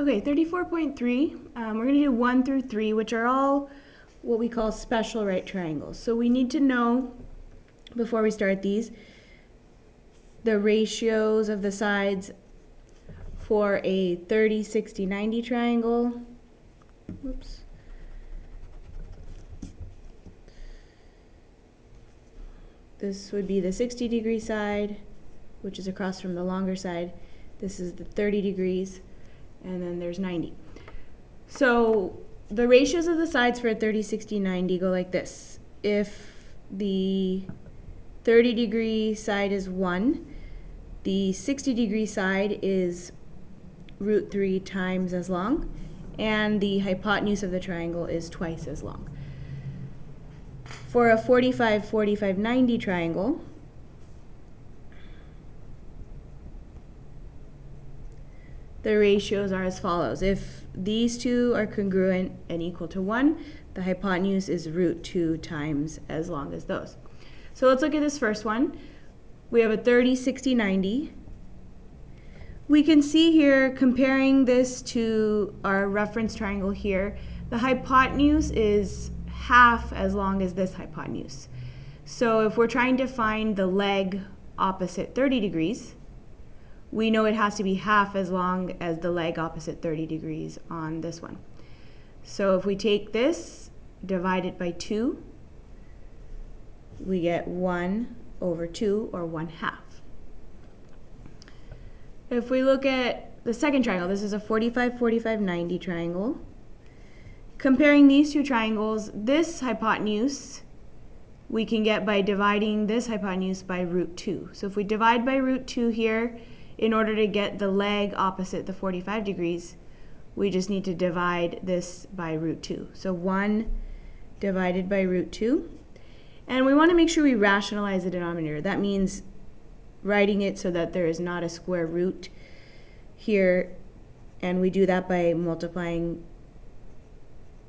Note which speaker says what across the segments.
Speaker 1: Okay, 34.3, we're going to do 1 through 3, which are all what we call special right triangles. So we need to know, before we start these, the ratios of the sides for a 30, 60, 90 triangle. Whoops. This would be the 60-degree side, which is across from the longer side. This is the 30 degrees, and then there's 90. So the ratios of the sides for a 30, 60, 90 go like this. If the 30-degree side is 1, the 60-degree side is root 3 times as long, and the hypotenuse of the triangle is twice as long. For a 45, 45, 90 triangle, the ratios are as follows. If these two are congruent and equal to 1, the hypotenuse is root 2 times as long as those. So let's look at this first one. We have a 30, 60, 90. We can see here, comparing this to our reference triangle here, the hypotenuse is half as long as this hypotenuse. So if we're trying to find the leg opposite 30 degrees, we know it has to be half as long as the leg opposite 30 degrees on this one. So if we take this, divide it by 2, we get 1 over 2, or 1/2. If we look at the second triangle, this is a 45, 45, 90 triangle. Comparing these two triangles, this hypotenuse we can get by dividing this hypotenuse by root 2. So if we divide by root 2 here, in order to get the leg opposite the 45 degrees, we just need to divide this by root 2. So 1 divided by root 2. And we want to make sure we rationalize the denominator. That means writing it so that there is not a square root here, and we do that by multiplying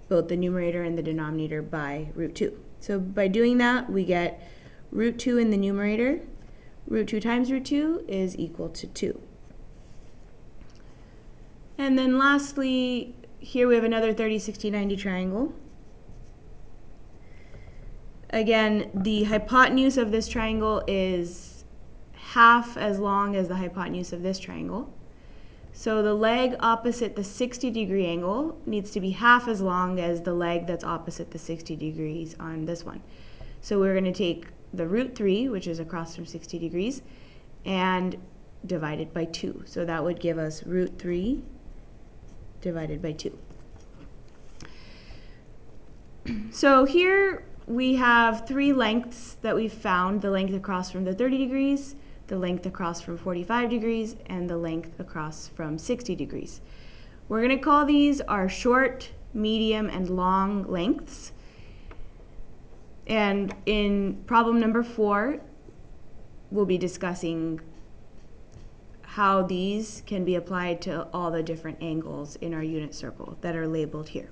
Speaker 1: both the numerator and the denominator by root 2. So by doing that, we get root 2 in the numerator. Root 2 times root 2 is equal to 2. And then lastly, here we have another 30, 60, 90 triangle. Again, the hypotenuse of this triangle is half as long as the hypotenuse of this triangle. So the leg opposite the 60-degree angle needs to be half as long as the leg that's opposite the 60 degrees on this one. So we're going to take the root 3, which is across from 60 degrees, and divide it by 2. So that would give us root 3 divided by 2. So here we have 3 lengths that we've found: the length across from the 30 degrees, the length across from 45 degrees, and the length across from 60 degrees. We're going to call these our short, medium, and long lengths. And in problem number 4, we'll be discussing how these can be applied to all the different angles in our unit circle that are labeled here.